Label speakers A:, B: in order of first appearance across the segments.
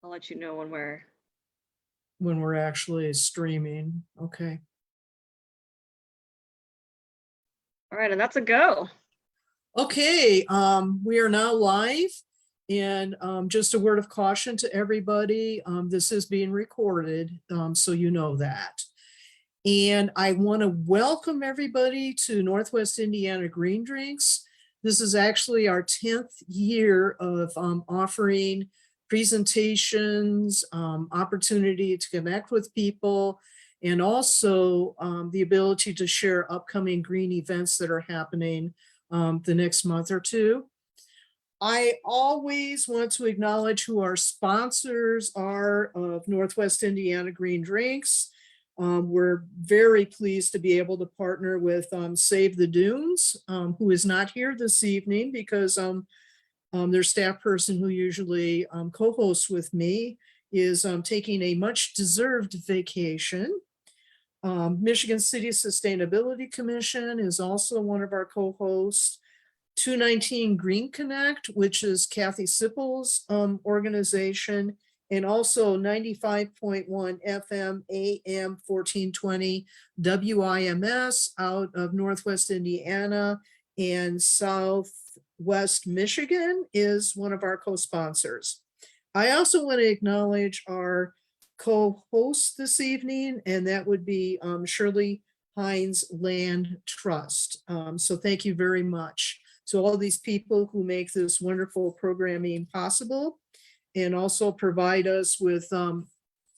A: I'll let you know
B: when we're actually streaming. Okay.
A: all right, and that's a go.
B: Okay, we are now live, and just a word of caution to everybody, this is being recorded, so you know that. And I want to welcome everybody to Northwest Indiana Green Drinks. This is actually our 10th year of offering presentations, opportunity to connect with people, and also the ability to share upcoming green events that are happening the next month or two. I always want to acknowledge who our sponsors are of Northwest Indiana Green Drinks. We're very pleased to be able to partner with Save the Dunes, who is not here this evening because their staff person who usually co-hosts with me is taking a much deserved vacation. Michigan City Sustainability Commission is also one of our co-hosts. 219 Green Connect, which is Kathy Sippel's organization, and also 95.1 FM AM 1420 WIMS out of Northwest Indiana and Southwest Michigan is one of our co-sponsors. I also want to acknowledge our co-host this evening, and that would be Shirley Heinze Land Trust. So thank you very much to all these people who make this wonderful programming possible and also provide us with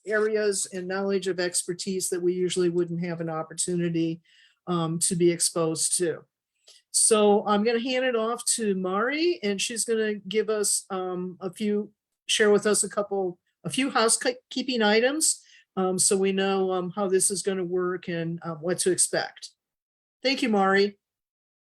B: areas and knowledge of expertise that we usually wouldn't have an opportunity to be exposed to. So I'm going to hand it off to Mari, and she's going to give us share with us a few housekeeping items so we know how this is going to work and what to expect. Thank you, Mari.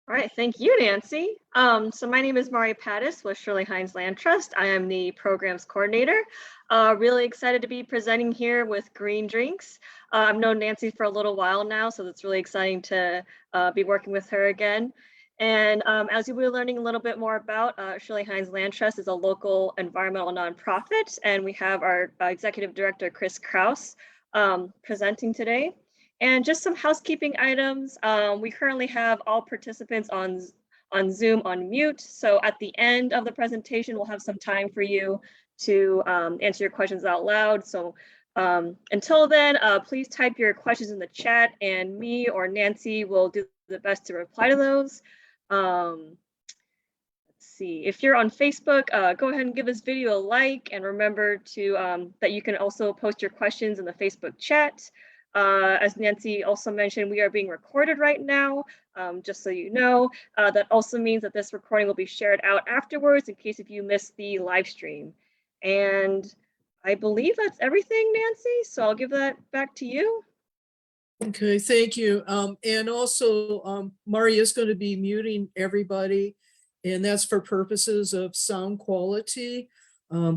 A: All right, thank you, Nancy. So my name is Mari Pattis with Shirley Heinze Land Trust. I am the programs coordinator. Really excited to be presenting here with Green Drinks. I've known Nancy for a little while now, so it's really exciting to be working with her again. And as you'll be learning a little bit more about, Shirley Heinze Land Trust is a local environmental nonprofit, and we have our executive director, Kris Krouse, presenting today. And just some housekeeping items. We currently have all participants on Zoom on mute. So at the end of the presentation, we'll have some time for you to answer your questions out loud. So until then, please type your questions in the chat and me or Nancy will do the best to reply to those. Let's see, if you're on Facebook, go ahead and give this video a like, and remember to that you can also post your questions in the Facebook chat. As Nancy also mentioned, we are being recorded right now, just so you know. That also means that this recording will be shared out afterwards in case if you missed the live stream. And I believe that's everything, Nancy, so I'll give that back to you.
B: Okay, thank you. And also, Mari is going to be muting everybody, and that's for purposes of sound quality.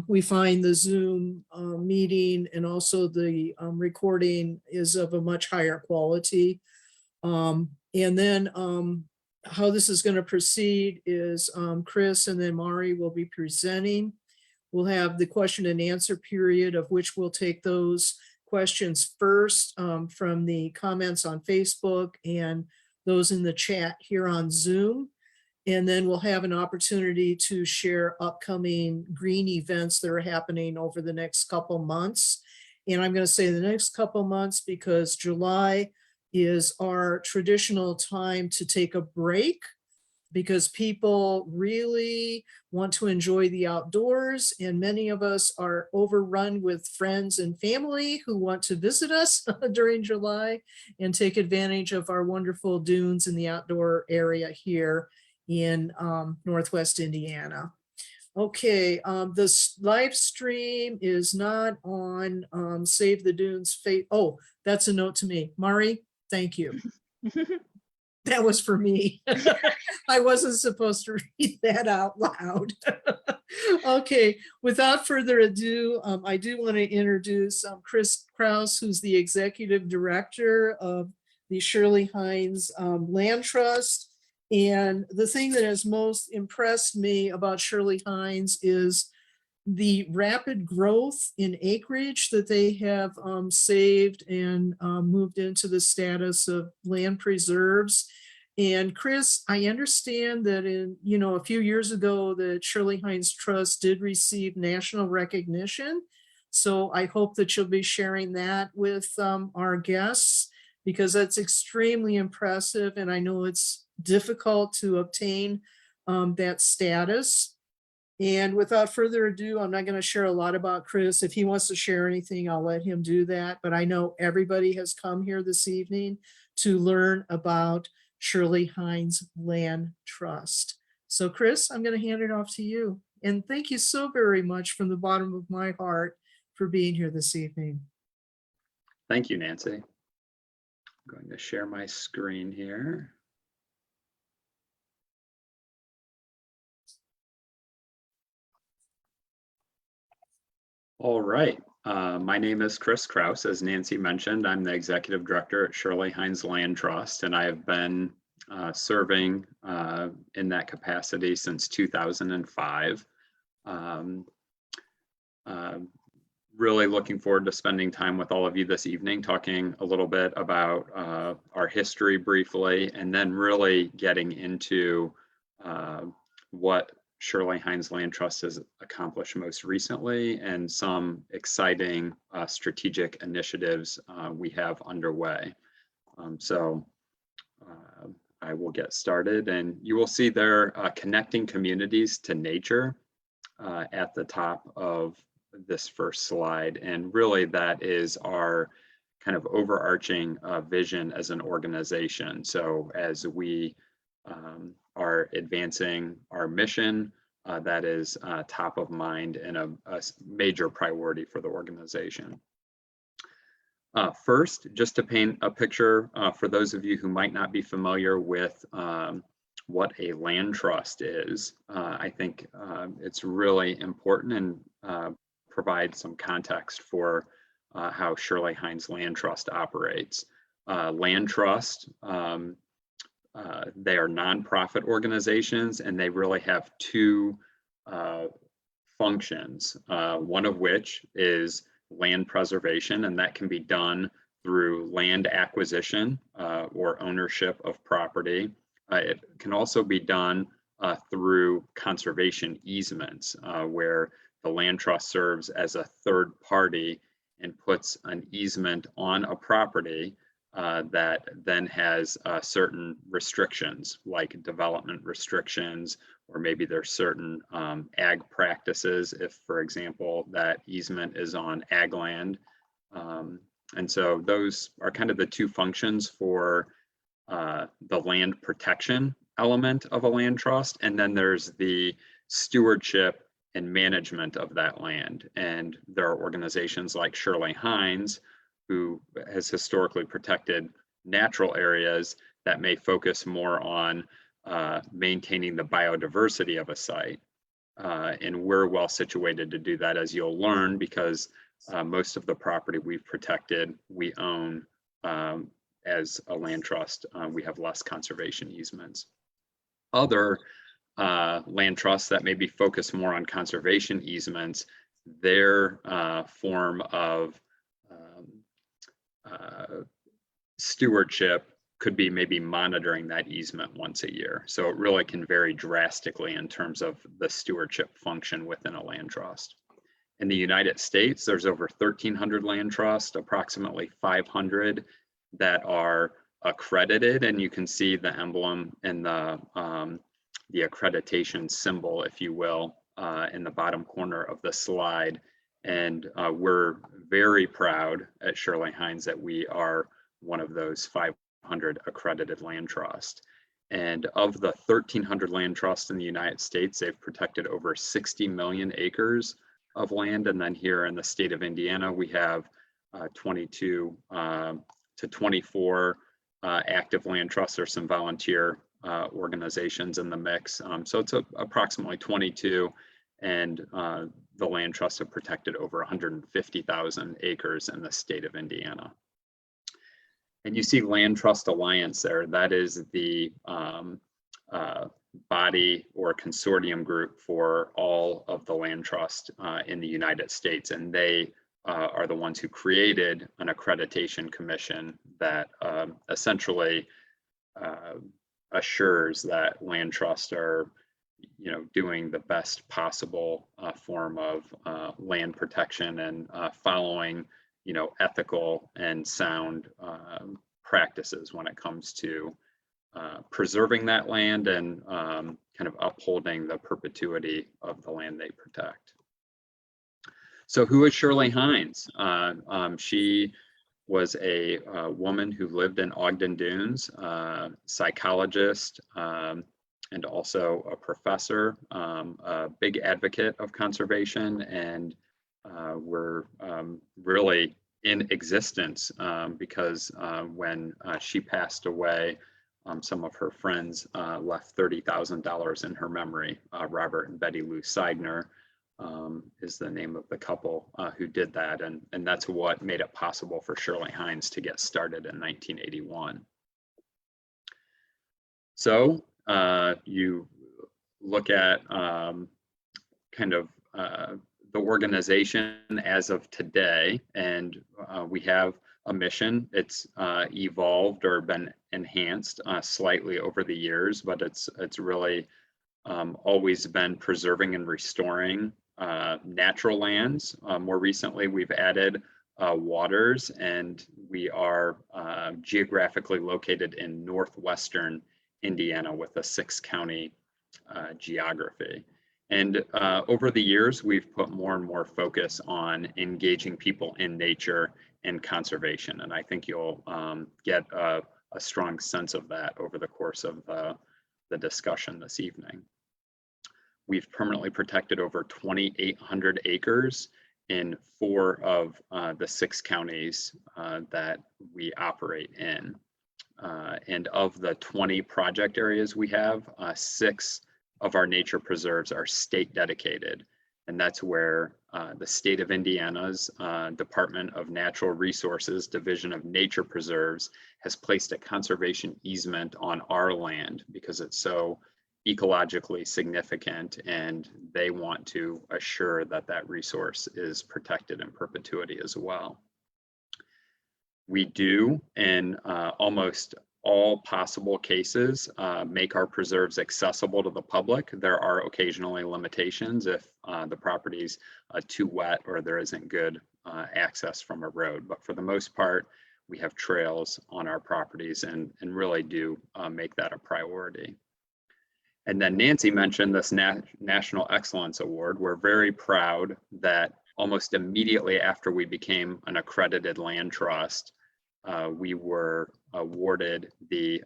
B: We find the Zoom meeting and also the recording is of a much higher quality. And then how this is going to proceed is Kris and then Mari will be presenting. We'll have the question and answer period, of which we'll take those questions first from the comments on Facebook and those in the chat here on Zoom. And then we'll have an opportunity to share upcoming green events that are happening over the next couple months. And I'm going to say the next couple months because July is our traditional time to take a break because people really want to enjoy the outdoors. And many of us are overrun with friends and family who want to visit us during July and take advantage of our wonderful dunes in the outdoor area here in Northwest Indiana. Okay, this live stream is not on Save the Dunes. Oh, that's a note to me. Mari, thank you. That was for me. I wasn't supposed to read that out loud. Okay, without further ado, I do want to introduce Kris Krouse, who's the executive director of the Shirley Heinze Land Trust. And the thing that has most impressed me about Shirley Heinze is the rapid growth in acreage that they have saved and moved into the status of land preserves. And Kris, I understand that a few years ago that Shirley Heinze Trust did receive national recognition. So I hope that you'll be sharing that with our guests, because that's extremely impressive. And I know it's difficult to obtain that status. And without further ado, I'm not going to share a lot about Kris. If he wants to share anything, I'll let him do that. But I know everybody has come here this evening to learn about Shirley Heinze Land Trust. So Kris, I'm going to hand it off to you. And thank you so very much from the bottom of my heart for being here this evening.
C: Thank you, Nancy. I'm going to share my screen here. All right. My name is Kris Krouse. As Nancy mentioned, I'm the executive director at Shirley Heinze Land Trust, and I have been serving in that capacity since 2005. Really looking forward to spending time with all of you this evening, talking a little bit about our history briefly, and then really getting into what Shirley Heinze Land Trust has accomplished most recently and some exciting strategic initiatives we have underway. I will get started, and you will see there connecting communities to nature at the top of this first slide. And really that is our kind of overarching vision as an organization. So as we are advancing our mission, that is top of mind and a major priority for the organization. First, just to paint a picture for those of you who might not be familiar with what a land trust is, I think it's really important and provide some context for how Shirley Heinze Land Trust operates. Land trust, they are nonprofit organizations, and they really have two functions, one of which is land preservation, and that can be done through land acquisition or ownership of property. It can also be done through conservation easements, where the land trust serves as a third party and puts an easement on a property that then has certain restrictions, like development restrictions, or maybe there's certain ag practices if, for example, that easement is on ag land. And so those are kind of the two functions for the land protection element of a land trust. And then there's the stewardship and management of that land. And there are organizations like Shirley Heinze, who has historically protected natural areas, that may focus more on maintaining the biodiversity of a site. And we're well situated to do that, as you'll learn, because most of the property we've protected, we own as a land trust. We have less conservation easements. Other land trusts that may be focused more on conservation easements, their form of stewardship could be maybe monitoring that easement once a year. So it really can vary drastically in terms of the stewardship function within a land trust. In the United States, there's over 1,300 land trusts, approximately 500 that are accredited, and you can see the emblem and the accreditation symbol, if you will, in the bottom corner of the slide. And we're very proud at Shirley Heinze that we are one of those 500 accredited land trusts. And of the 1,300 land trusts in the United States, they've protected over 60 million acres of land. And then here in the state of Indiana, we have 22 to 24 active land trusts. There's some volunteer organizations in the mix. So it's approximately 22, and the land trusts have protected over 150,000 acres in the state of Indiana. And you see Land Trust Alliance there. That is the body or consortium group for all of the land trust in the United States. And they are the ones who created an accreditation commission that essentially assures that land trusts are, doing the best possible form of land protection and following, ethical and sound practices when it comes to preserving that land and kind of upholding the perpetuity of the land they protect. So who is Shirley Heinze? She was a woman who lived in Ogden Dunes, psychologist, and also a professor, a big advocate of conservation, and were really in existence because when she passed away, some of her friends left $30,000 in her memory. Robert and Betty Lou Seidner is the name of the couple who did that, and that's what made it possible for Shirley Heinze to get started in 1981. So you look at kind of the organization as of today, and we have a mission. It's evolved or been enhanced slightly over the years, but it's really always been preserving and restoring natural lands. More recently, we've added waters, and we are geographically located in northwestern Indiana with a 6-county geography. And over the years, we've put more and more focus on engaging people in nature and conservation. And I think you'll get a strong sense of that over the course of the discussion this evening. We've permanently protected over 2,800 acres in 4 of the 6 counties that we operate in. And of the 20 project areas we have, 6 of our nature preserves are state dedicated. And that's where the state of Indiana's Department of Natural Resources Division of Nature Preserves has placed a conservation easement on our land because it's so ecologically significant, and they want to assure that that resource is protected in perpetuity as well. We do, in almost all possible cases, make our preserves accessible to the public. There are occasionally limitations if the property's too wet or there isn't good access from a road. But for the most part, we have trails on our properties and really do make that a priority. And then Nancy mentioned this National Excellence Award. We're very proud that almost immediately after we became an accredited land trust, we were awarded the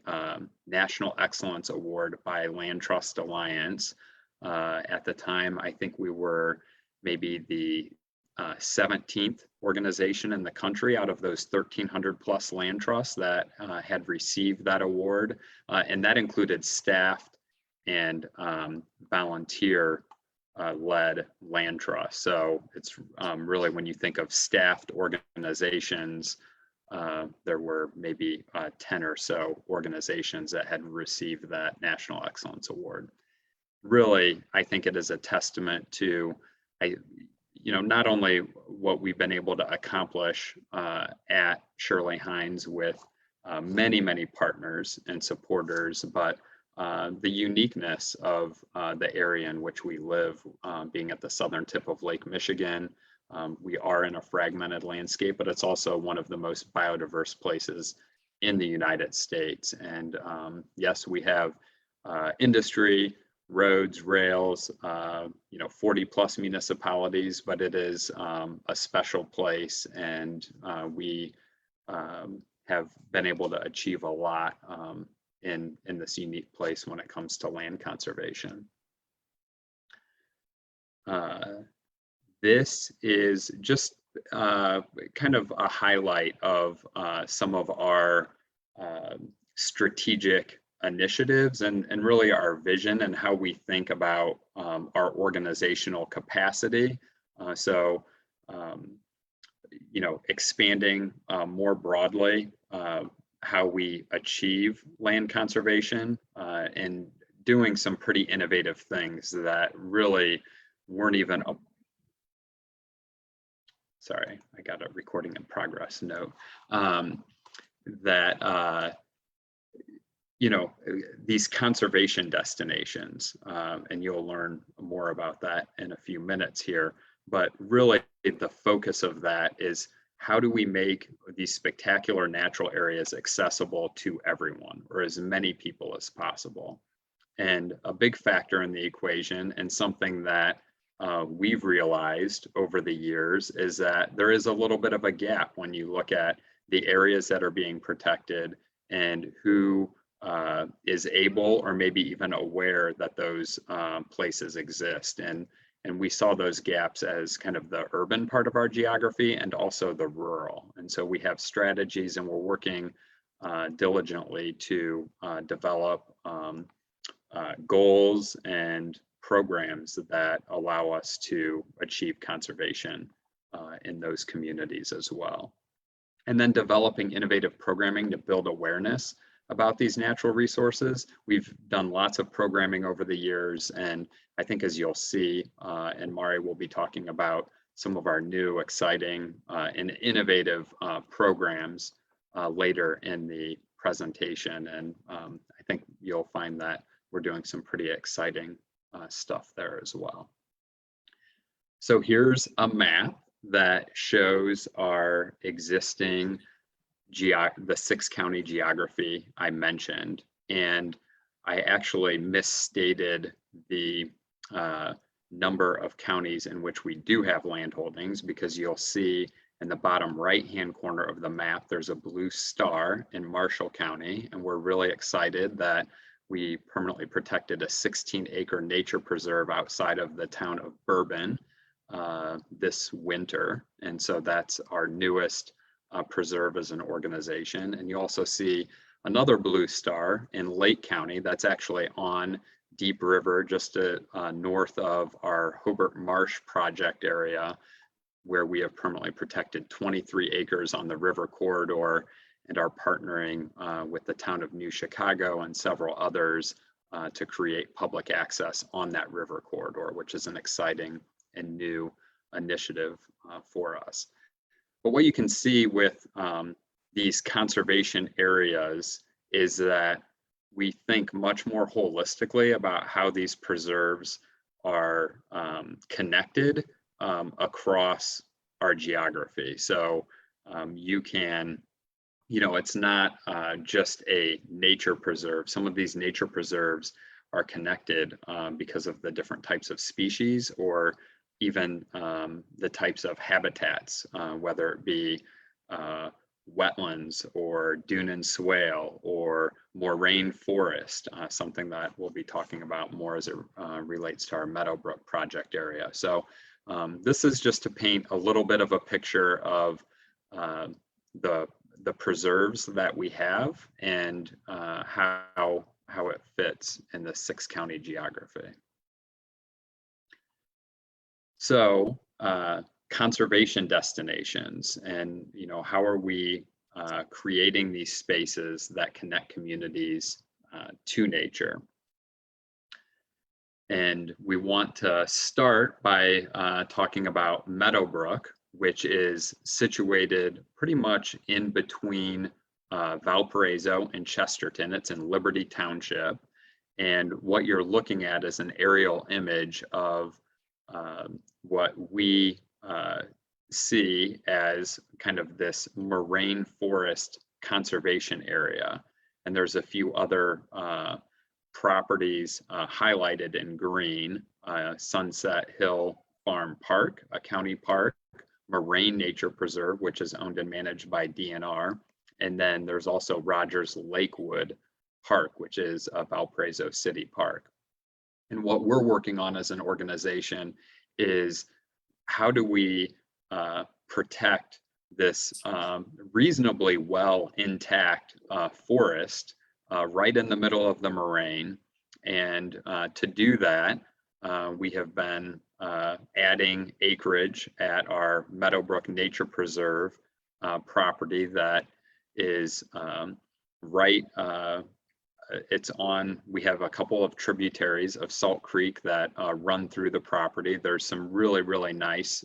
C: National Excellence Award by Land Trust Alliance. At the time, I think we were maybe the 17th organization in the country out of those 1,300 plus land trusts that had received that award. And that included staffed and volunteer led land trusts. So it's really, when you think of staffed organizations, there were maybe 10 or so organizations that had received that National Excellence Award. Really, I think it is a testament to, not only what we've been able to accomplish at Shirley Heinze with many, many partners and supporters, but the uniqueness of the area in which we live, being at the southern tip of Lake Michigan. We are in a fragmented landscape, but it's also one of the most biodiverse places in the United States. And yes, we have industry, roads, rails, 40 plus municipalities, but it is a special place, and we have been able to achieve a lot in this unique place when it comes to land conservation. This is just kind of a highlight of some of our strategic initiatives and really our vision and how we think about our organizational capacity. Expanding more broadly how we achieve land conservation and doing some pretty innovative things that really weren't even sorry, I got a recording in progress note, that you know, these conservation destinations, and you'll learn more about that in a few minutes here, but really the focus of that is how do we make these spectacular natural areas accessible to everyone, or as many people as possible? And a big factor in the equation, and something that we've realized over the years, is that there is a little bit of a gap when you look at the areas that are being protected and who is able or maybe even aware that those places exist. And we saw those gaps as kind of the urban part of our geography and also the rural. And so we have strategies, and we're working diligently to develop goals and programs that allow us to achieve conservation in those communities as well. And then developing innovative programming to build awareness about these natural resources. We've done lots of programming over the years, and I think, as you'll see, and Mari will be talking about some of our new exciting and innovative programs later in the presentation. And I think you'll find that we're doing some pretty exciting stuff there as well. So here's a map that shows our existing the 6-county geography I mentioned, and I actually misstated the number of counties in which we do have land holdings, because you'll see in the bottom right-hand corner of the map, there's a blue star in Marshall County, and we're really excited that we permanently protected a 16-acre nature preserve outside of the town of Bourbon this winter, and so that's our newest preserve as an organization. And you also see another blue star in Lake County that's actually on Deep River, just north of our Hobart Marsh project area, where we have permanently protected 23 acres on the river corridor, and are partnering with the town of New Chicago and several others to create public access on that river corridor, which is an exciting and new initiative for us. But what you can see with these conservation areas is that we think much more holistically about how these preserves are connected across our geography. So you can, you know, it's not just a nature preserve. Some of these nature preserves are connected because of the different types of species, or even the types of habitats, whether it be wetlands or dune and swale or moraine forest, something that we'll be talking about more as it relates to our Meadowbrook project area. So this is just to paint a little bit of a picture of the preserves that we have and how it fits in the 6-county geography. So conservation destinations, and you know, how are we creating these spaces that connect communities to nature? And we want to start by talking about Meadowbrook, which is situated pretty much in between Valparaiso and Chesterton. It's in Liberty Township. And what you're looking at is an aerial image of what we see as kind of this moraine forest conservation area. And there's a few other properties highlighted in green: Sunset Hill Farm Park, a county park; Moraine Nature Preserve, which is owned and managed by DNR. And then there's also Rogers Lakewood Park, which is a Valparaiso City Park. And what we're working on as an organization is how do we protect this reasonably well intact forest right in the middle of the moraine. And to do that, we have been adding acreage at our Meadowbrook Nature Preserve property that is right it's on, we have a couple of tributaries of Salt Creek that run through the property. There's some really, really nice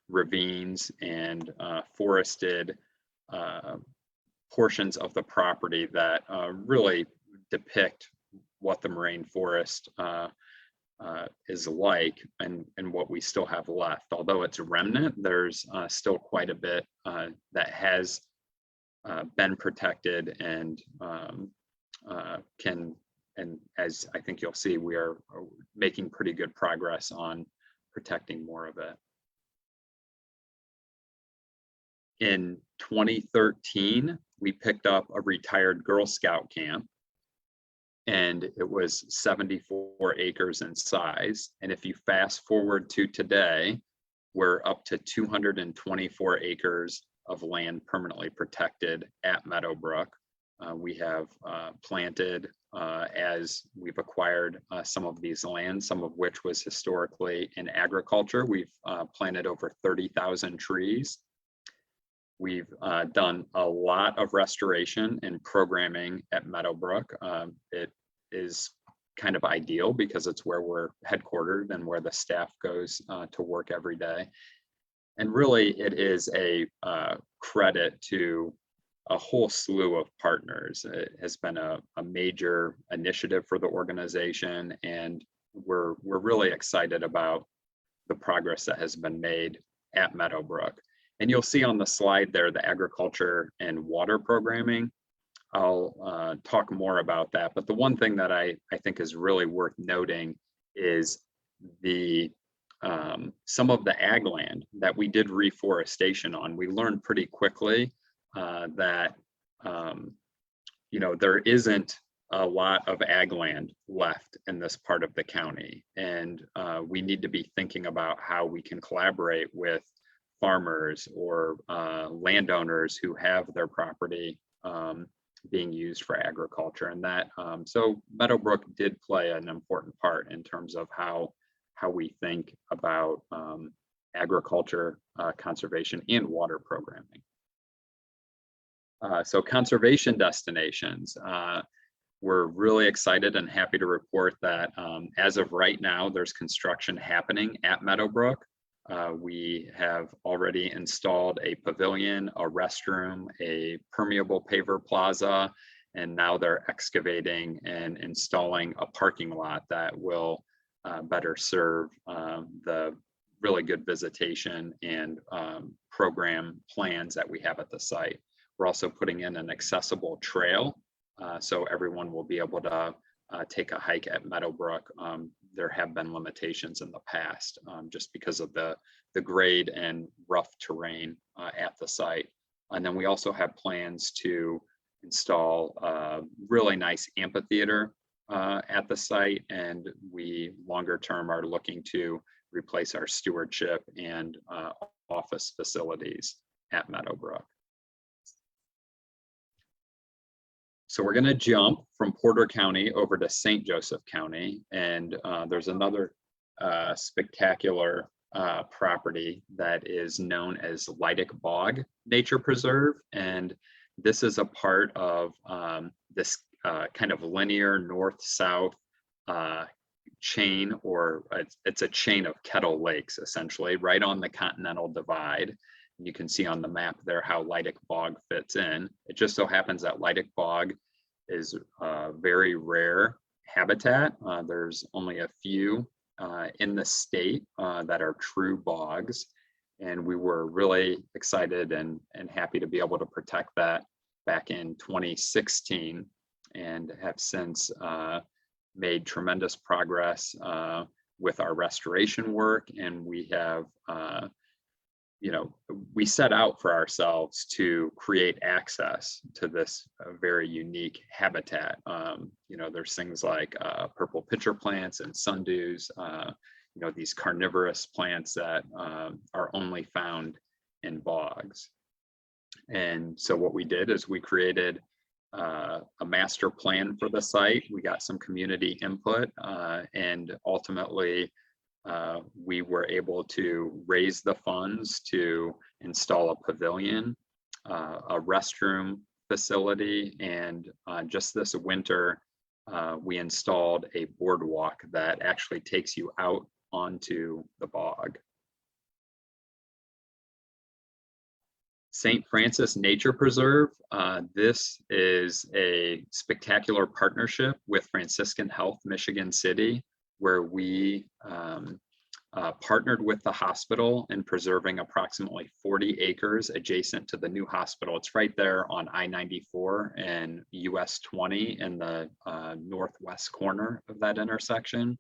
C: ravines and forested portions of the property that really depict what the moraine forest is like and what we still have left. Although it's remnant, there's still quite a bit that has been protected and and as I think you'll see, we are making pretty good progress on protecting more of it. In 2013, we picked up a retired Girl Scout camp, and it was 74 acres in size. And if you fast forward to today, we're up to 224 acres of land permanently protected at Meadowbrook. We have planted, as we've acquired some of these lands, some of which was historically in agriculture. We've planted over 30,000 trees. We've done a lot of restoration and programming at Meadowbrook. It is kind of ideal because it's where we're headquartered and where the staff goes to work every day. And really, it is a credit to a whole slew of partners. It has been a major initiative for the organization, and we're really excited about the progress that has been made at Meadowbrook. And you'll see on the slide there the agriculture and water programming. I'll talk more about that, but the one thing that I think is really worth noting is the some of the ag land that we did reforestation on. We learned pretty quickly that there isn't a lot of ag land left in this part of the county, and we need to be thinking about how we can collaborate with farmers or landowners who have their property being used for agriculture. And that so Meadowbrook did play an important part in terms of how we think about agriculture, conservation, and water programming. So conservation destinations. We're really excited and happy to report that as of right now, there's construction happening at Meadowbrook. We have already installed a pavilion, a restroom, a permeable paver plaza, and now they're excavating and installing a parking lot that will better serve the really good visitation and program plans that we have at the site. We're also putting in an accessible trail, so everyone will be able to take a hike at Meadowbrook. There have been limitations in the past just because of the grade and rough terrain at the site. And then we also have plans to install a really nice amphitheater at the site, and we longer term are looking to replace our stewardship and office facilities at Meadowbrook. So we're going to jump from Porter County over to St. Joseph County, and there's another spectacular property that is known as Lydic Bog Nature Preserve, and this is a part of this kind of linear north-south chain, or it's a chain of kettle lakes, essentially, right on the Continental Divide. You can see on the map there how Lydic Bog fits in. It just so happens that Lydic Bog is a very rare habitat. There's only a few in the state that are true bogs. And we were really excited and happy to be able to protect that back in 2016, and have since made tremendous progress with our restoration work. And we have we set out for ourselves to create access to this very unique habitat. There's things like purple pitcher plants and sundews, these carnivorous plants that are only found in bogs. And so what we did is we created a master plan for the site. We got some community input, and ultimately we were able to raise the funds to install a pavilion, a restroom facility, and just this winter, we installed a boardwalk that actually takes you out onto the bog. St. Francis Nature Preserve. This is a spectacular partnership with Franciscan Health Michigan City, where we partnered with the hospital in preserving approximately 40 acres adjacent to the new hospital. It's right there on I-94 and US 20 in the northwest corner of that intersection.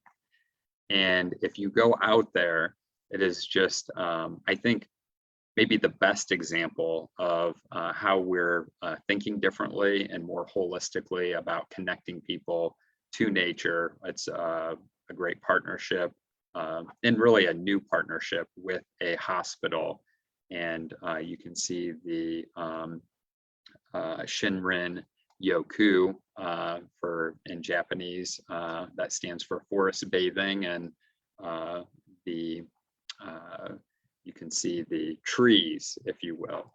C: And if you go out there, it is just, I think, maybe the best example of how we're thinking differently and more holistically about connecting people to nature. It's a great partnership and really a new partnership with a hospital. And you can see the Shinrin Yoku in Japanese, that stands for forest bathing, and you can see the trees, if you will,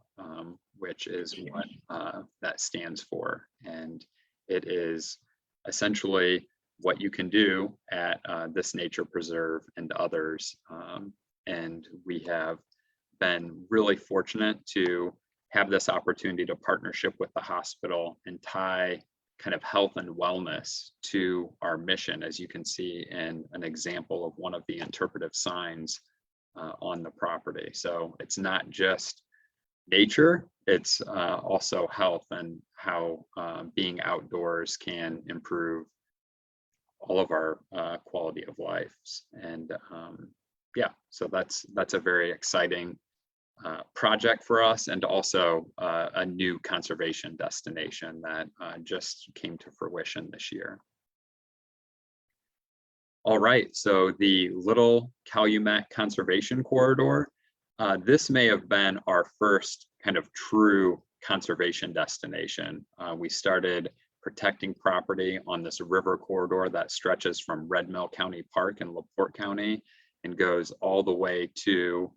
C: which is what that stands for. And it is essentially what you can do at this nature preserve and others. And we have been really fortunate to have this opportunity to partnership with the hospital and tie kind of health and wellness to our mission, as you can see in an example of one of the interpretive signs on the property. So it's not just nature, it's also health, and how being outdoors can improve all of our quality of lives. And yeah, so that's a very exciting project for us, and also a new conservation destination that just came to fruition this year. All right, so the Little Calumet Conservation Corridor, this may have been our first kind of true conservation destination. We started protecting property on this river corridor that stretches from Red Mill County Park in LaPorte County and goes all the way to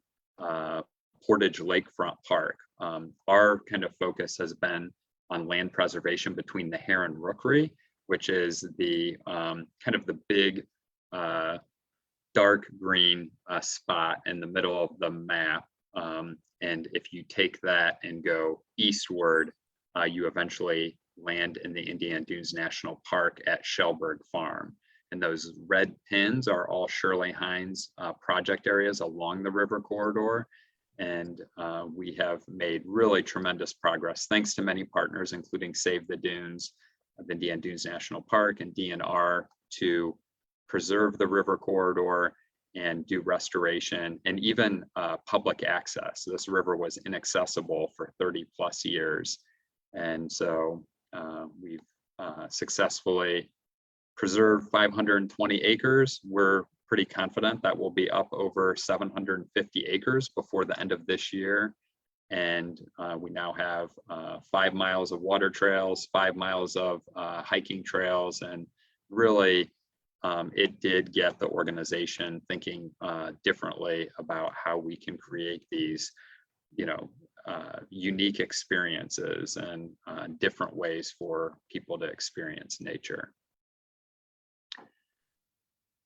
C: Portage Lakefront Park. Our kind of focus has been on land preservation between the Heron Rookery, which is the kind of the big dark green spot in the middle of the map. And if you take that and go eastward, you eventually land in the Indiana Dunes National Park at Shellberg Farm. And those red pins are all Shirley Heinze project areas along the river corridor. And we have made really tremendous progress, thanks to many partners, including Save the Dunes, the Indiana Dunes National Park, and DNR, to preserve the river corridor and do restoration and even public access. This river was inaccessible for 30 plus years. And so we've successfully preserved 520 acres. We're pretty confident that we'll be up over 750 acres before the end of this year. And we now have 5 miles of water trails, 5 miles of hiking trails, and really it did get the organization thinking differently about how we can create these, unique experiences and different ways for people to experience nature.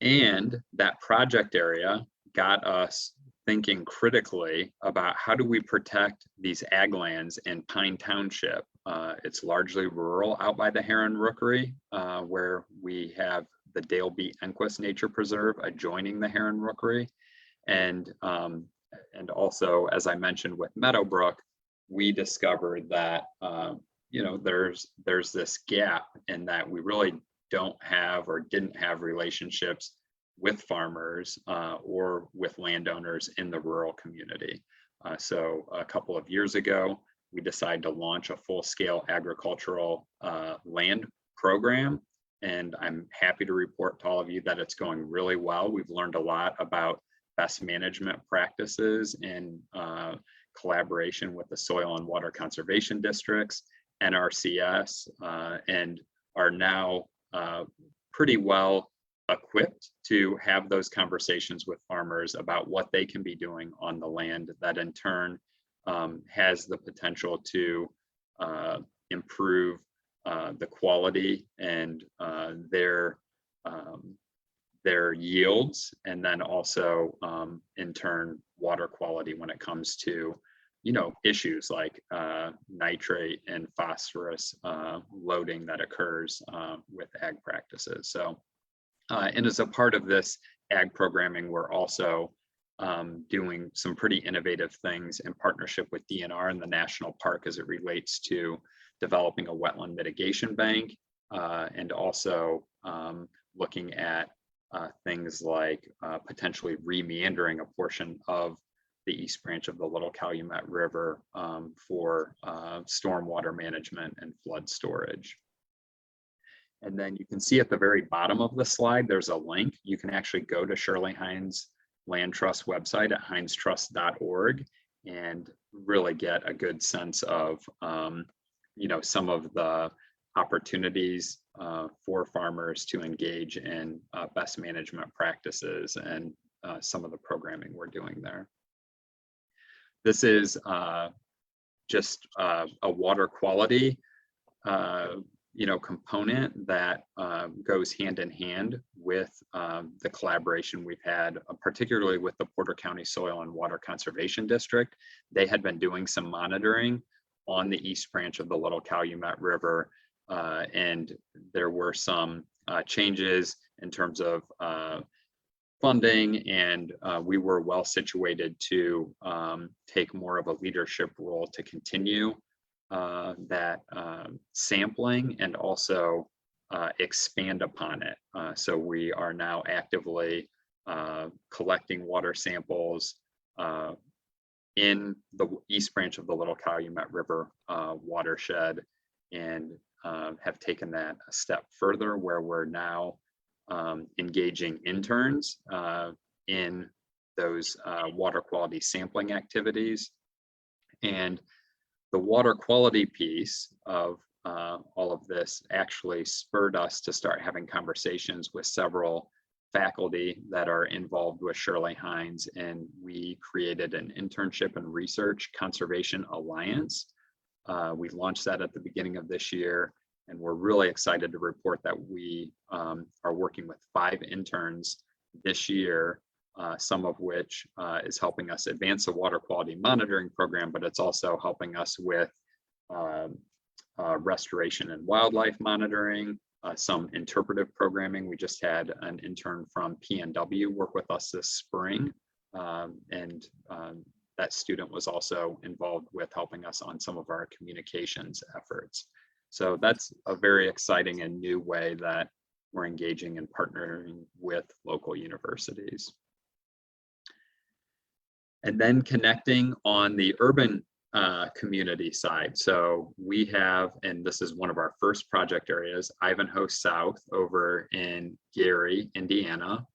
C: And that project area got us thinking critically about how do we protect these ag lands in Pine Township. It's largely rural out by the Heron Rookery, where we have the Dale B. Enquist Nature Preserve adjoining the Heron Rookery. And also, as I mentioned with Meadowbrook, we discovered that, there's this gap in that we really don't have or didn't have relationships with farmers or with landowners in the rural community. So a couple of years ago, we decided to launch a full-scale agricultural land program. And I'm happy to report to all of you that it's going really well. We've learned a lot about best management practices in collaboration with the Soil and Water Conservation Districts, NRCS, and are now pretty well equipped to have those conversations with farmers about what they can be doing on the land that in turn has the potential to improve the quality and their yields, and then also in turn water quality when it comes to issues like nitrate and phosphorus loading that occurs with ag practices. So and as a part of this ag programming, we're also doing some pretty innovative things in partnership with DNR and the national park as it relates to developing a wetland mitigation bank, and also looking at things like potentially remeandering a portion of the East Branch of the Little Calumet River for stormwater management and flood storage. And then you can see at the very bottom of the slide, there's a link. You can actually go to Shirley Heinze Land Trust website at heinzetrust.org and really get a good sense of some of the opportunities for farmers to engage in best management practices and some of the programming we're doing there. This is just a water quality component that goes hand in hand with the collaboration we've had, particularly with the Porter County Soil and Water Conservation District. They had been doing some monitoring on the East Branch of the Little Calumet River, and there were some changes in terms of funding, and we were well situated to take more of a leadership role to continue that sampling and also expand upon it. So we are now actively collecting water samples in the East Branch of the Little Calumet River watershed, and have taken that a step further where we're now engaging interns in those water quality sampling activities. And the water quality piece of all of this actually spurred us to start having conversations with several faculty that are involved with Shirley Heinze, and we created an internship and research conservation alliance. We launched that at the beginning of this year, and we're really excited to report that we are working with 5 interns this year, some of which is helping us advance the water quality monitoring program, but it's also helping us with restoration and wildlife monitoring, some interpretive programming. We just had an intern from PNW work with us this spring, and that student was also involved with helping us on some of our communications efforts. So that's a very exciting and new way that we're engaging and partnering with local universities. And then connecting on the urban community side. So we have, and this is one of our first project areas, Ivanhoe South over in Gary, Indiana.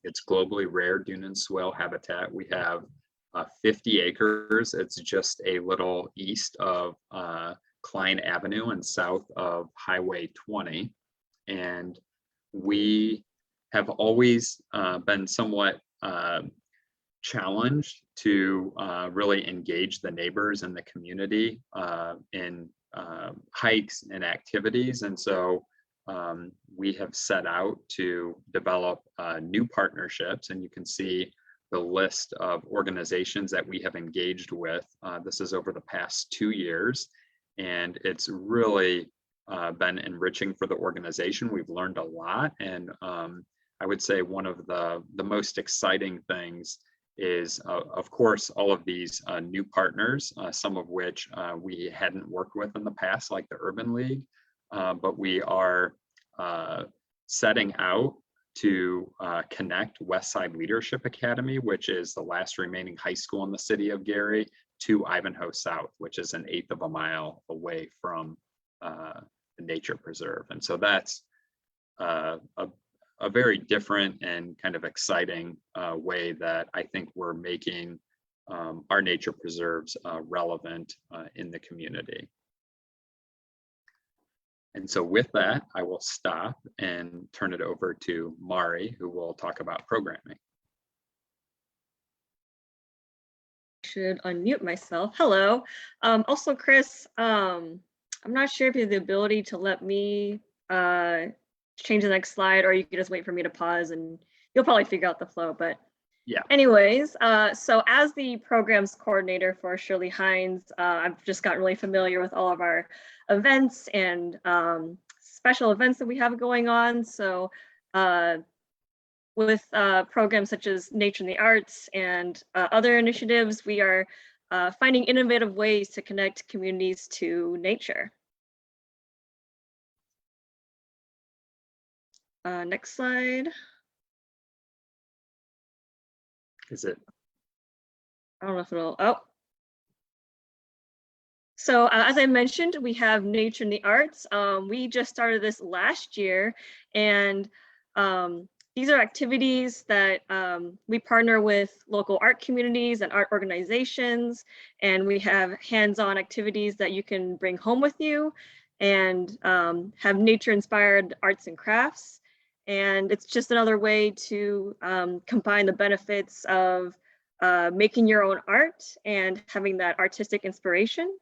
C: It's globally rare dune and swale habitat. We have 50 acres. It's just a little east of Klein Avenue and south of Highway 20. And we have always been somewhat challenged to really engage the neighbors and the community in hikes and activities. And so we have set out to develop new partnerships, and you can see the list of organizations that we have engaged with. This is over the past 2 years, and it's really been enriching for the organization. We've learned a lot, and I would say one of the most exciting things is, of course, all of these new partners, some of which we hadn't worked with in the past, like the Urban League, but we are setting out to connect Westside Leadership Academy, which is the last remaining high school in the city of Gary, to Ivanhoe South, which is 1/8 of a mile away from the nature preserve. And so that's a very different and kind of exciting way that I think we're making our nature preserves relevant in the community. And so with that, I will stop and turn it over to Mari, who will talk about programming.
A: Should unmute myself. Hello. Also, Kris, I'm not sure if you have the ability to let me change the next slide, or you can just wait for me to pause and you'll probably figure out the flow. But
C: Yeah.
A: anyways, so as the programs coordinator for Shirley Heinze, I've just gotten really familiar with all of our events and special events that we have going on. So with programs such as Nature and the Arts and other initiatives, we are finding innovative ways to connect communities to nature. Next slide.
C: Is it?
A: I don't know if it'll, oh. So as I mentioned, we have Nature and the Arts. We just started this last year, and these are activities that we partner with local art communities and art organizations, and we have hands-on activities that you can bring home with you and have nature-inspired arts and crafts. And it's just another way to combine the benefits of making your own art and having that artistic inspiration.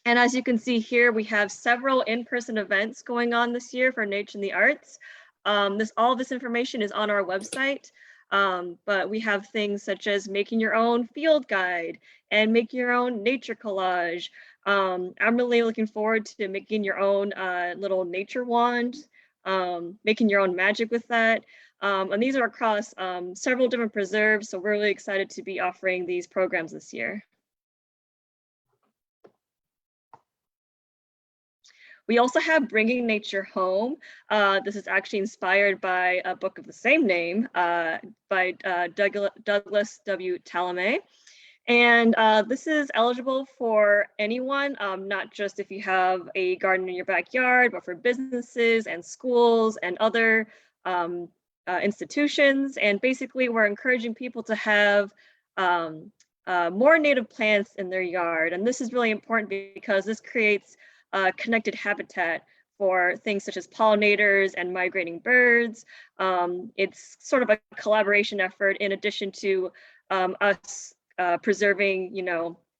A: And as you can see here, we have several in-person events going on this year for Nature and the Arts. All this information is on our website, but we have things such as making your own field guide and make your own nature collage. I'm really looking forward to making your own little nature wand, making your own magic with that. And these are across several different preserves, so we're really excited to be offering these programs this year. We also have Bringing Nature Home. This is actually inspired by a book of the same name by Douglas W. Calumet. And this is eligible for anyone, not just if you have a garden in your backyard, but for businesses and schools and other institutions. And basically, we're encouraging people to have more native plants in their yard. And this is really important because this creates connected habitat for things such as pollinators and migrating birds. It's sort of a collaboration effort in addition to us preserving,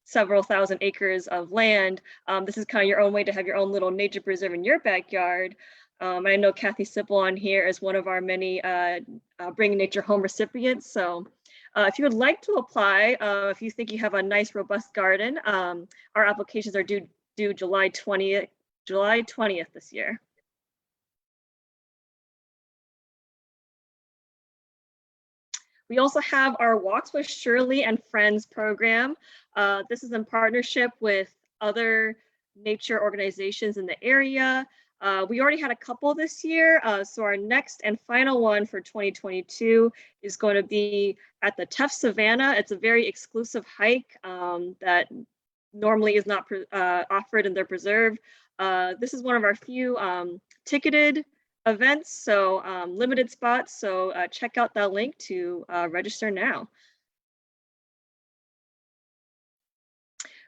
A: several thousand acres of land. This is kind of your own way to have your own little nature preserve in your backyard. I know Kathy Sipple on here is one of our many Bringing Nature Home recipients. So if you would like to apply, if you think you have a nice, robust garden, our applications are due July 20th this year. We also have our Walks with Shirley and Friends program. This is in partnership with other nature organizations in the area. We already had a couple this year, so our next and final one for 2022 is going to be at the Tough Savannah. It's a very exclusive hike that normally is not offered in their preserve. This is one of our few ticketed events, so limited spots. So check out that link to register now.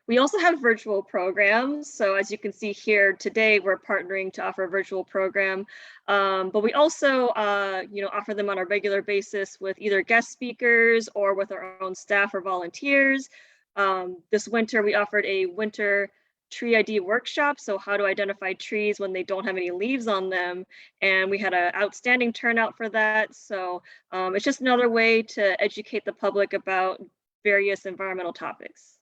A: We also have virtual programs. So as you can see here today, we're partnering to offer a virtual program, but we also offer them on a regular basis with either guest speakers or with our own staff or volunteers. This winter, we offered a winter tree ID workshop, so how to identify trees when they don't have any leaves on them. And we had an outstanding turnout for that. So it's just another way to educate the public about various environmental topics.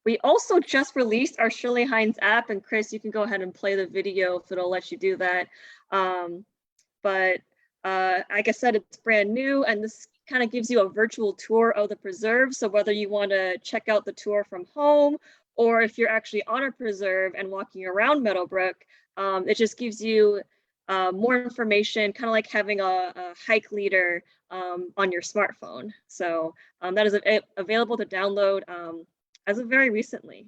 A: We also just released our Shirley Heinze app, and Kris, you can go ahead and play the video if it'll let you do that. But like I said, it's brand new, and this kind of gives you a virtual tour of the preserve. So whether you want to check out the tour from home, or if you're actually on a preserve and walking around Meadowbrook, it just gives you more information, kind of like having a hike leader on your smartphone. So that is available to download as of very recently.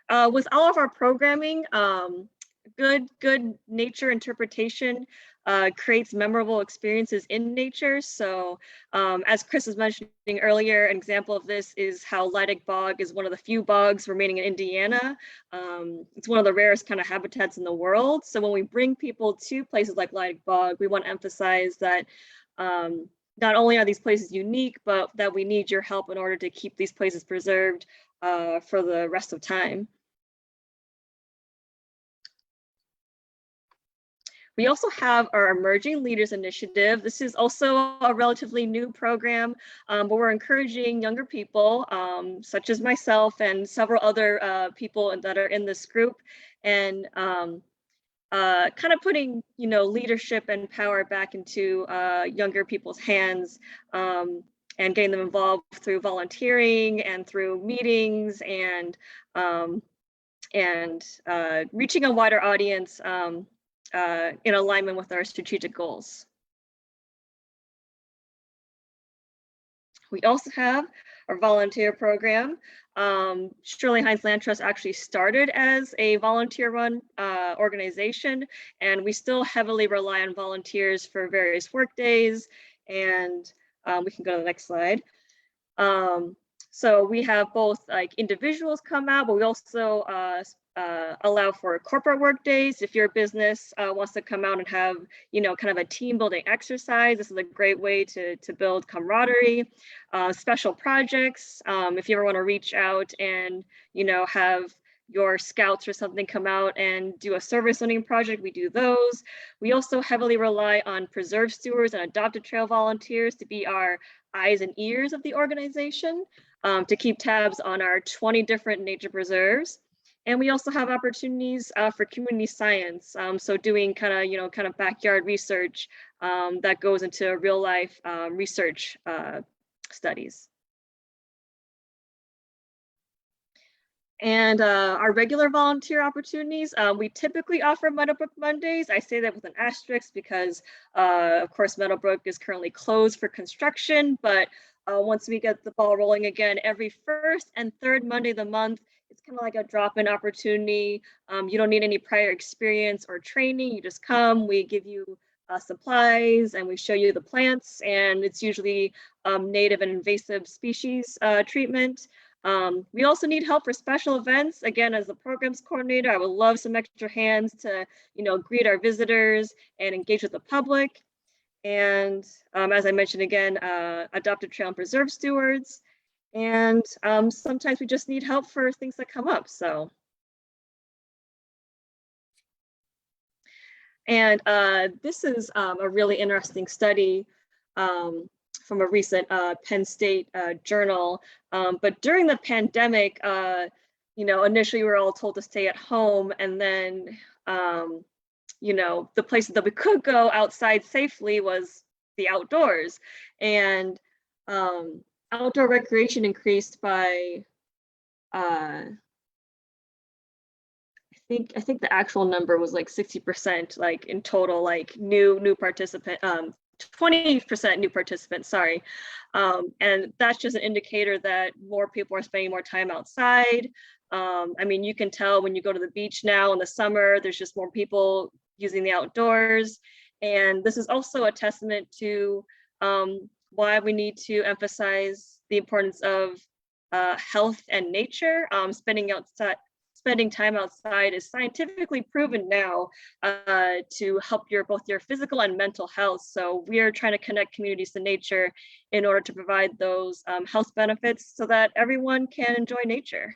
A: With all of our programming, good nature interpretation creates memorable experiences in nature. So as Kris was mentioning earlier, an example of this is how Leidig Bog is one of the few bogs remaining in Indiana. It's one of the rarest kind of habitats in the world. So when we bring people to places like Leidig Bog, we want to emphasize that not only are these places unique, but that we need your help in order to keep these places preserved for the rest of time. We also have our Emerging Leaders Initiative. This is also a relatively new program, but we're encouraging younger people, such as myself and several other people that are in this group, and kind of putting, leadership and power back into younger people's hands, and getting them involved through volunteering and through meetings and reaching a wider audience in alignment with our strategic goals. We also have our volunteer program. Shirley Heinze Land Trust actually started as a volunteer-run organization, and we still heavily rely on volunteers for various work days. And we can go to the next slide. So we have both like individuals come out, but we also allow for corporate work days. If your business wants to come out and have, kind of a team building exercise, this is a great way to build camaraderie. Special projects, if you ever want to reach out and, have your scouts or something come out and do a service learning project, we do those. We also heavily rely on preserve stewards and adopted trail volunteers to be our eyes and ears of the organization, to keep tabs on our 20 different nature preserves. And we also have opportunities for community science. So doing kind of backyard research that goes into real life research studies. And our regular volunteer opportunities, we typically offer Meadowbrook Mondays. I say that with an asterisk because, of course, Meadowbrook is currently closed for construction, but once we get the ball rolling again, every first and third Monday of the month, it's kind of like a drop-in opportunity. You don't need any prior experience or training. You just come, we give you supplies, and we show you the plants, and it's usually native and invasive species treatment. We also need help for special events. Again, as the programs coordinator, I would love some extra hands to, greet our visitors and engage with the public. And as I mentioned again, adopted trail and preserve stewards. And sometimes we just need help for things that come up. So, and this is a really interesting study from a recent Penn State journal. But during the pandemic, initially we were all told to stay at home, and then, the places that we could go outside safely was the outdoors. And outdoor recreation increased by, I think the actual number was like 60%, like in total, like new participant, 20% new participants, sorry. And that's just an indicator that more people are spending more time outside. I mean, you can tell when you go to the beach now in the summer, there's just more people using the outdoors. And this is also a testament to why we need to emphasize the importance of health and nature. Spending time outside is scientifically proven now to help both your physical and mental health. So we are trying to connect communities to nature in order to provide those health benefits so that everyone can enjoy nature.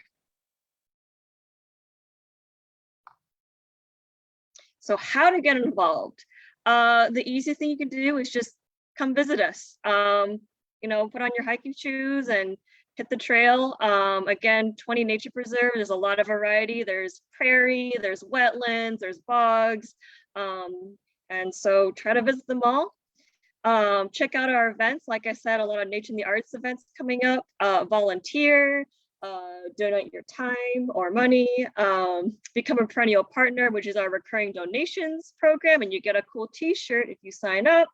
A: So how to get involved? The easiest thing you can do is just come visit us. Put on your hiking shoes and hit the trail. Again, 20 nature preserves, there's a lot of variety. There's prairie, there's wetlands, there's bogs. And so try to visit them all. Check out our events. Like I said, a lot of nature and the arts events coming up. Volunteer, donate your time or money, become a perennial partner, which is our recurring donations program, and you get a cool t-shirt if you sign up.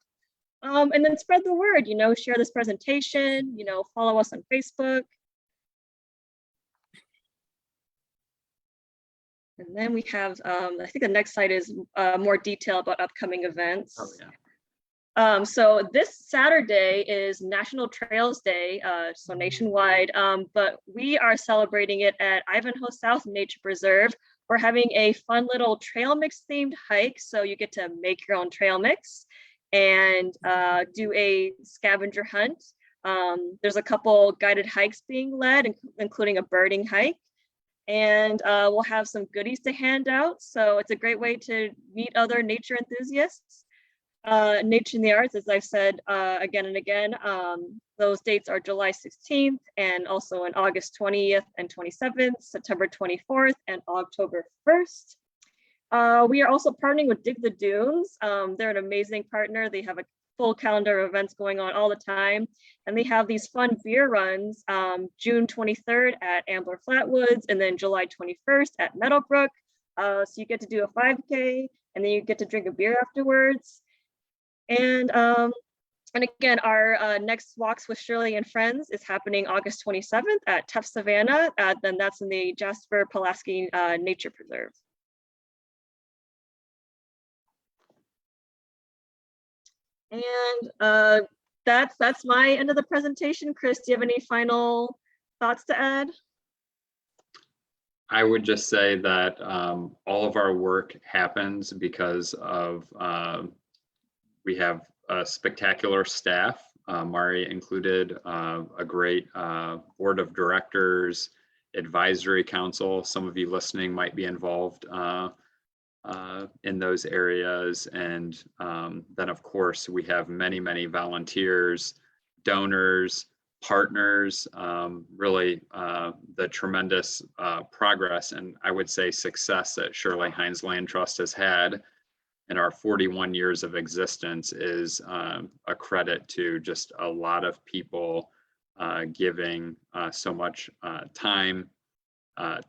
A: And then spread the word, share this presentation, follow us on Facebook. And then we have, I think the next slide is more detail about upcoming events.
C: Oh, yeah.
A: So this Saturday is National Trails Day, so nationwide, but we are celebrating it at Ivanhoe South Nature Preserve. We're having a fun little trail mix themed hike. So you get to make your own trail mix and do a scavenger hunt. There's a couple guided hikes being led, including a birding hike. And we'll have some goodies to hand out. So it's a great way to meet other nature enthusiasts. Nature in the Arts, as I've said again and again, those dates are July 16th and also on August 20th and 27th, September 24th and October 1st. We are also partnering with Dig the Dunes. They're an amazing partner. They have a full calendar of events going on all the time. And they have these fun beer runs, June 23rd at Ambler Flatwoods, and then July 21st at Meadowbrook. So you get to do a 5K, and then you get to drink a beer afterwards. And again, our next Walks with Shirley and Friends is happening August 27th at Tough Savannah. Then that's in the Jasper Pulaski Nature Preserve. And that's my end of the presentation. Kris, do you have any final thoughts to add?
C: I would just say that all of our work happens because of we have a spectacular staff, Mari included, a great board of directors, advisory council. Some of you listening might be involved in those areas. And then of course we have many, many volunteers, donors, partners, really the tremendous progress and I would say success that Shirley Heinze Land Trust has had in our 41 years of existence is a credit to just a lot of people giving so much time,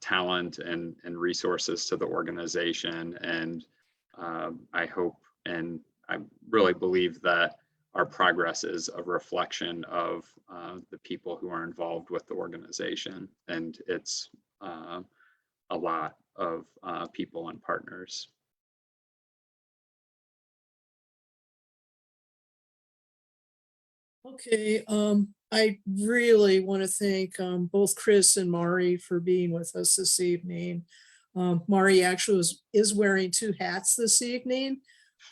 C: talent and resources to the organization. And I hope and I really believe that our progress is a reflection of the people who are involved with the organization. And it's a lot of people and partners.
B: Okay, I really want to thank both Kris and Mari for being with us this evening. Mari actually is wearing two hats this evening.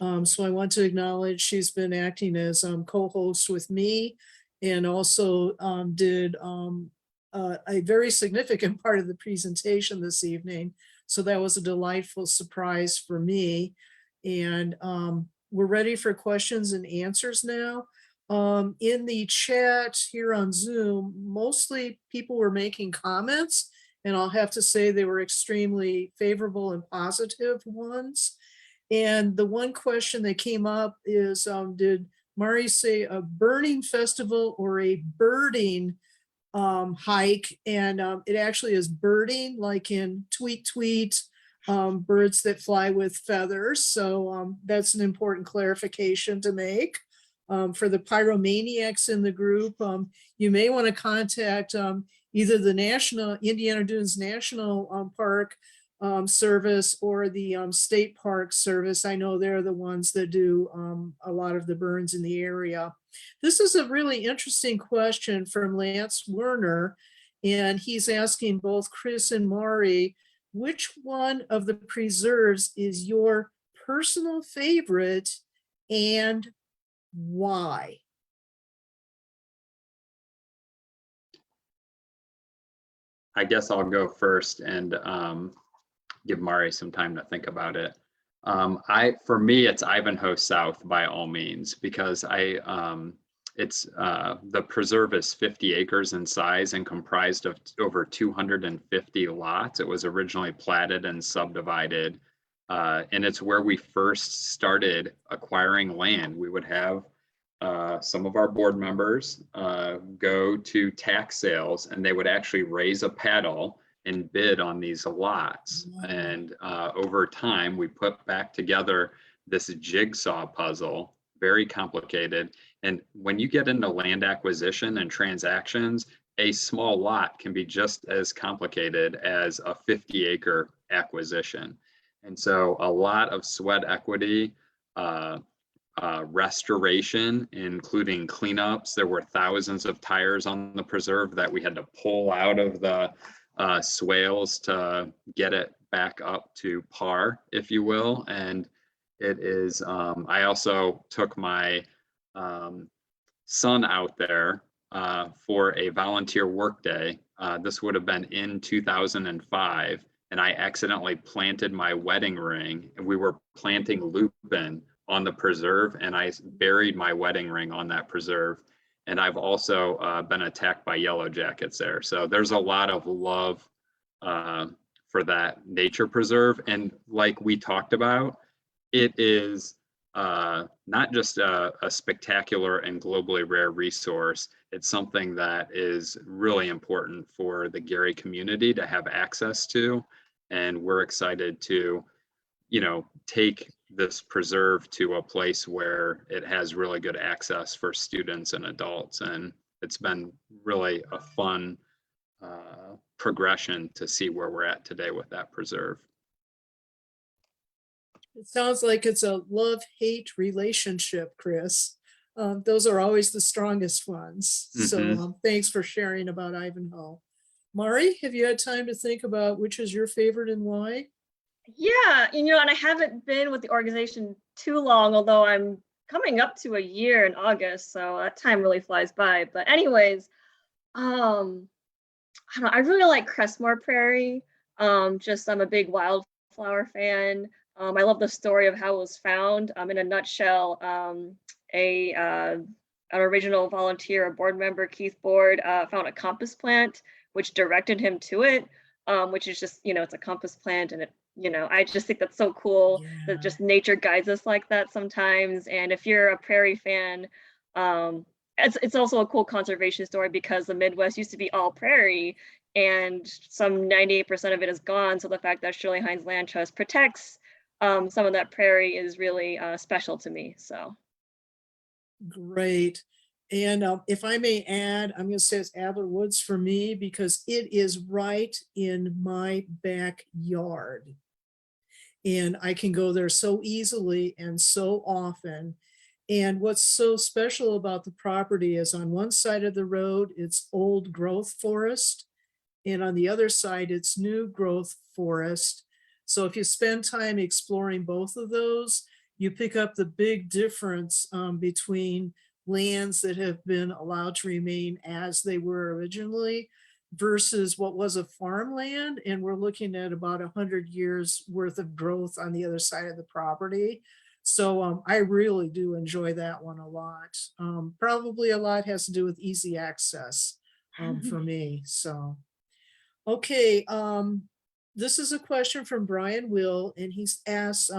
B: So I want to acknowledge she's been acting as co-host with me and also did a very significant part of the presentation this evening. So that was a delightful surprise for me. And we're ready for questions and answers now. In the chat here on Zoom, mostly people were making comments, and I'll have to say they were extremely favorable and positive ones. And the one question that came up is, did Mari say a burning festival or a birding hike? And it actually is birding, like in tweet, tweet, birds that fly with feathers. So that's an important clarification to make. For the pyromaniacs in the group, you may want to contact either the Indiana Dunes National Park Service or the State Park Service. I know they're the ones that do a lot of the burns in the area. This is a really interesting question from Lance Werner, and he's asking both Kris and Mari, which one of the preserves is your personal favorite and why?
C: I guess I'll go first and give Mari some time to think about it. For me, it's Ivanhoe South by all means, because it's the preserve is 50 acres in size and comprised of over 250 lots. It was originally platted and subdivided. And it's where we first started acquiring land. We would have some of our board members go to tax sales, and they would actually raise a paddle and bid on these lots. And over time, we put back together this jigsaw puzzle, very complicated. And when you get into land acquisition and transactions, a small lot can be just as complicated as a 50-acre acquisition. And so a lot of sweat equity, restoration, including cleanups. There were thousands of tires on the preserve that we had to pull out of the swales to get it back up to par, if you will. And it is, I also took my son out there for a volunteer workday. This would have been in 2005, and I accidentally planted my wedding ring, and we were planting lupin on the preserve, and I buried my wedding ring on that preserve. And I've also been attacked by yellow jackets there. So there's a lot of love for that nature preserve. And like we talked about, it is not just a spectacular and globally rare resource. It's something that is really important for the Gary community to have access to. And we're excited to, take this preserve to a place where it has really good access for students and adults. And it's been really a fun progression to see where we're at today with that preserve.
B: It sounds like it's a love-hate relationship, Kris. Those are always the strongest ones. So thanks for sharing about Ivanhoe. Mari, have you had time to think about which is your favorite and why?
A: Yeah, and I haven't been with the organization too long, although I'm coming up to a year in August, so that time really flies by. But anyways, I don't know, I really like Crestmore Prairie. I'm a big wildflower fan. I love the story of how it was found. In a nutshell, an original volunteer, a board member, Keith Board, found a compass plant, which directed him to it, which is just, it's a compass plant, and it, I just think that's so cool that just nature guides us like that sometimes. And if you're a prairie fan, it's also a cool conservation story, because the Midwest used to be all prairie, and some 98% of it is gone. So the fact that Shirley Heinze Land Trust protects some of that prairie is really special to me. So
B: great. And if I may add, I'm going to say it's Adler Woods for me, because it is right in my backyard. And I can go there so easily and so often. And what's so special about the property is on one side of the road, it's old growth forest. And on the other side, it's new growth forest. So if you spend time exploring both of those, you pick up the big difference between lands that have been allowed to remain as they were originally versus what was a farmland. And we're looking at about 100 years worth of growth on the other side of the property. So I really do enjoy that one a lot. Probably a lot has to do with easy access for me. So, okay. This is a question from Brian Will, and he's asked,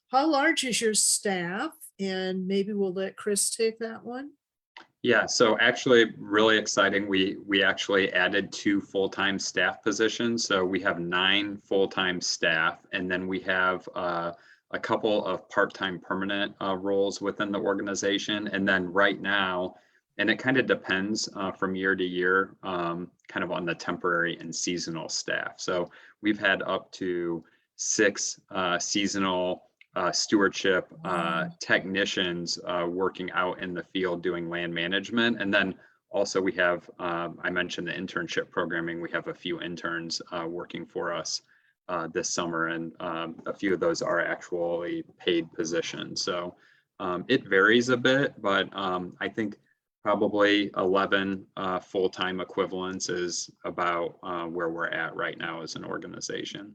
B: how large is your staff? And maybe we'll let Kris take that one.
C: Yeah, so actually really exciting. We actually added 2 full-time staff positions. So we have 9 full-time staff, and then we have a couple of part-time permanent roles within the organization. And then right now, and it kind of depends from year to year, kind of on the temporary and seasonal staff. So we've had up to 6 seasonal stewardship technicians working out in the field doing land management. And then also we have, I mentioned the internship programming, we have a few interns working for us this summer, and a few of those are actually paid positions. So it varies a bit, but I think probably 11 full-time equivalents is about where we're at right now as an organization.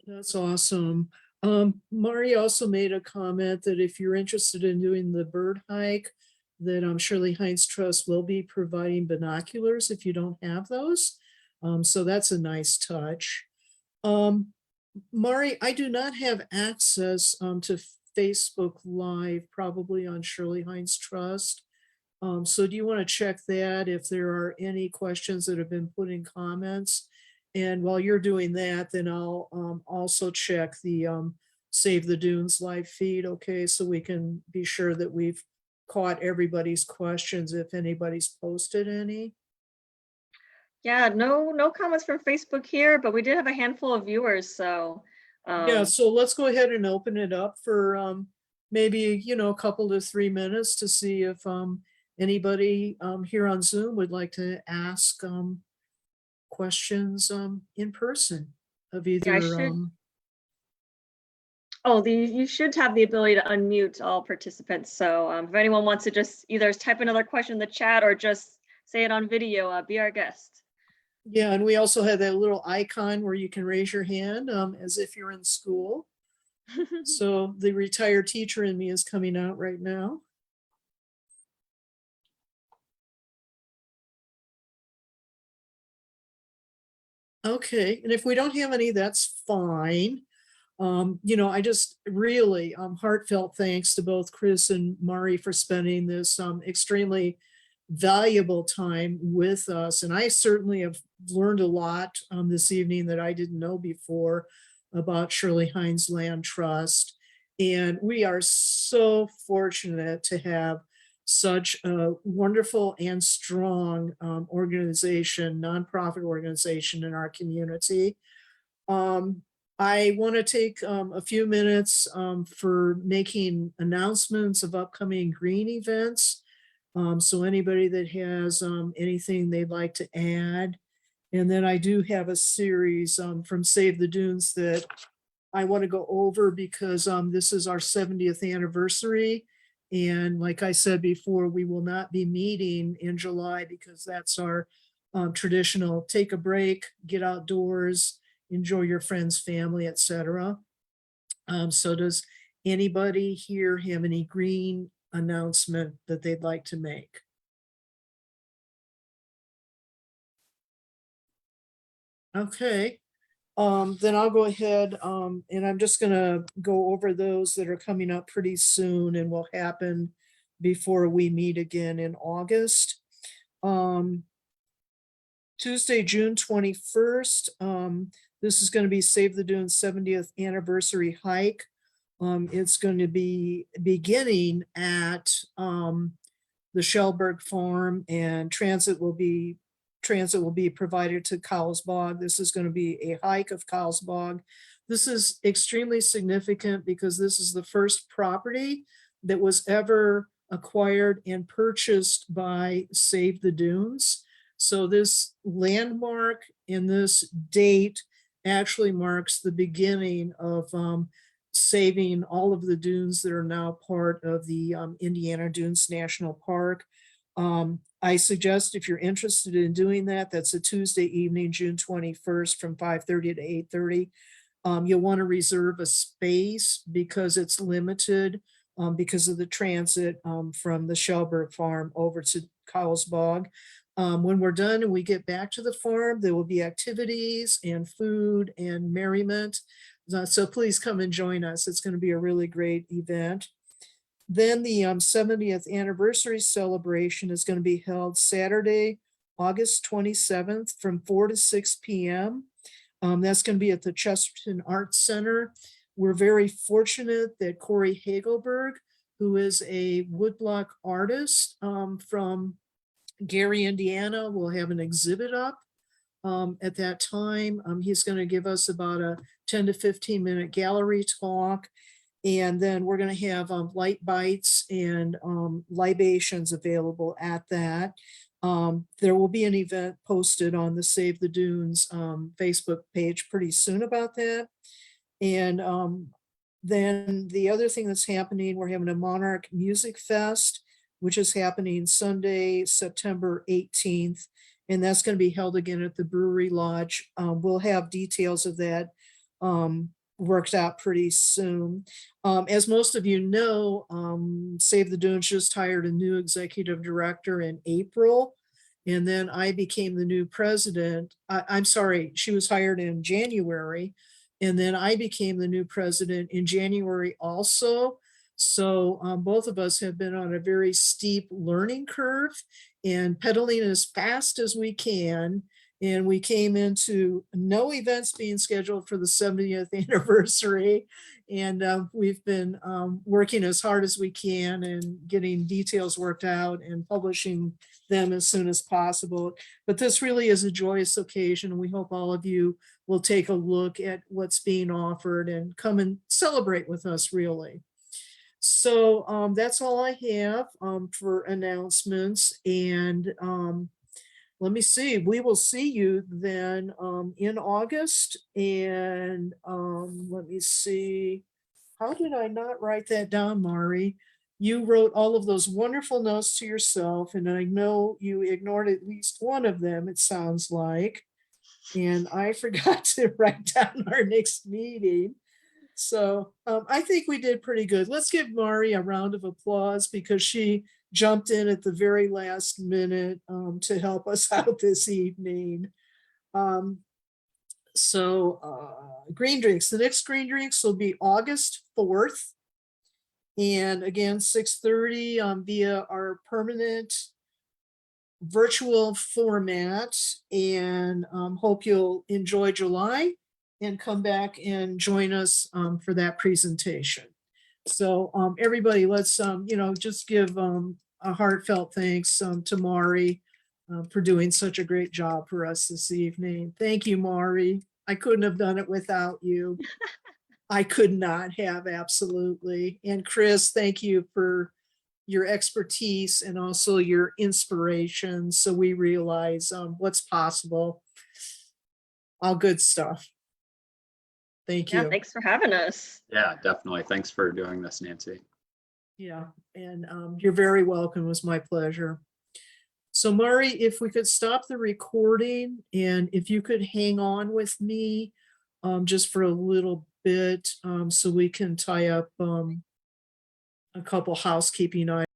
B: That's awesome. Mari also made a comment that if you're interested in doing the bird hike, that Shirley Heinze Trust will be providing binoculars if you don't have those. So that's a nice touch. Mari, I do not have access to Facebook Live, probably on Shirley Heinze Trust. So do you want to check that if there are any questions that have been put in comments? And while you're doing that, then I'll also check the Save the Dunes live feed, okay? So we can be sure that we've caught everybody's questions if anybody's posted any.
A: Yeah, no comments from Facebook here, but we did have a handful of viewers, so
B: Yeah, so let's go ahead and open it up for maybe, a couple to 3 minutes to see if anybody here on Zoom would like to ask questions in person of
A: yeah, I
B: either
A: should. Oh, you should have the ability to unmute all participants. So if anyone wants to just either type another question in the chat or just say it on video, be our guest.
B: yeah, and we also have that little icon where you can raise your hand as if you're in school. So the retired teacher in me is coming out right now. Okay, and if we don't have any, that's fine. I just really heartfelt thanks to both Kris and Mari for spending this extremely valuable time with us. And I certainly have learned a lot this evening that I didn't know before about Shirley Heinze Land Trust. And we are so fortunate to have such a wonderful and strong organization, nonprofit organization in our community. I want to take a few minutes for making announcements of upcoming green events. So anybody that has anything they'd like to add. And then I do have a series from Save the Dunes that I want to go over because this is our 70th anniversary. And like I said before, we will not be meeting in July because that's our traditional take a break, get outdoors, enjoy your friends, family, etc. So does anybody here have any green announcement that they'd like to make? Okay. Then I'll go ahead and I'm just gonna go over those that are coming up pretty soon and will happen before we meet again in August. Tuesday, June 21st, this is going to be Save the Dunes 70th anniversary hike. It's going to be beginning at the Shellberg Farm, and transit will be provided to Cowles Bog. This is going to be a hike of Cowles Bog. This is extremely significant because this is the first property that was ever acquired and purchased by Save the Dunes. So this landmark in this date actually marks the beginning of saving all of the dunes that are now part of the Indiana Dunes National Park. I suggest if you're interested in doing that, that's a Tuesday evening, June 21st from 5:30 to 8:30. You'll want to reserve a space because it's limited because of the transit from the Shellberg Farm over to Cowles Bog. When we're done and we get back to the farm, there will be activities and food and merriment. So please come and join us. It's going to be a really great event. Then the 70th anniversary celebration is going to be held Saturday, August 27th from 4 to 6 p.m. That's going to be at the Chesterton Arts Center. We're very fortunate that Corey Hagelberg, who is a woodblock artist from Gary, Indiana, will have an exhibit up at that time. He's going to give us about a 10 to 15 minute gallery talk. And then we're going to have light bites and libations available at that. There will be an event posted on the Save the Dunes Facebook page pretty soon about that. And then the other thing that's happening, we're having a Monarch Music Fest, which is happening Sunday, September 18th. And that's going to be held again at the Brewery Lodge. We'll have details of that worked out pretty soon. As most of you know, Save the Dunes just hired a new executive director in April. And then I became the new president. I'm sorry, she was hired in January. And then I became the new president in January also. So both of us have been on a very steep learning curve and pedaling as fast as we can. And we came into no events being scheduled for the 70th anniversary. And we've been working as hard as we can and getting details worked out and publishing them as soon as possible. But this really is a joyous occasion. And we hope all of you will take a look at what's being offered and come and celebrate with us, really. So that's all I have for announcements. And let me see, we will see you then in August. And let me see, how did I not write that down, Mari? You wrote all of those wonderful notes to yourself, and I know you ignored at least one of them, it sounds like. And I forgot to write down our next meeting. So I think we did pretty good. Let's give Mari a round of applause because she jumped in at the very last minute to help us out this evening. Green drinks, the next green drinks will be August 4th. And again, 6:30 via our permanent virtual format. And hope you'll enjoy July and come back and join us for that presentation. So everybody, let's just give a heartfelt thanks to Mari for doing such a great job for us this evening. Thank you, Mari. I couldn't have done it without you. I could not have, absolutely. And Kris, thank you for your expertise and also your inspiration, so we realize what's possible. All good stuff. Thank you.
A: Yeah, thanks for having us.
C: Yeah, definitely. Thanks for doing this, Nancy.
B: Yeah, and you're very welcome. It was my pleasure. So Mari, if we could stop the recording and if you could hang on with me just for a little bit so we can tie up a couple housekeeping items.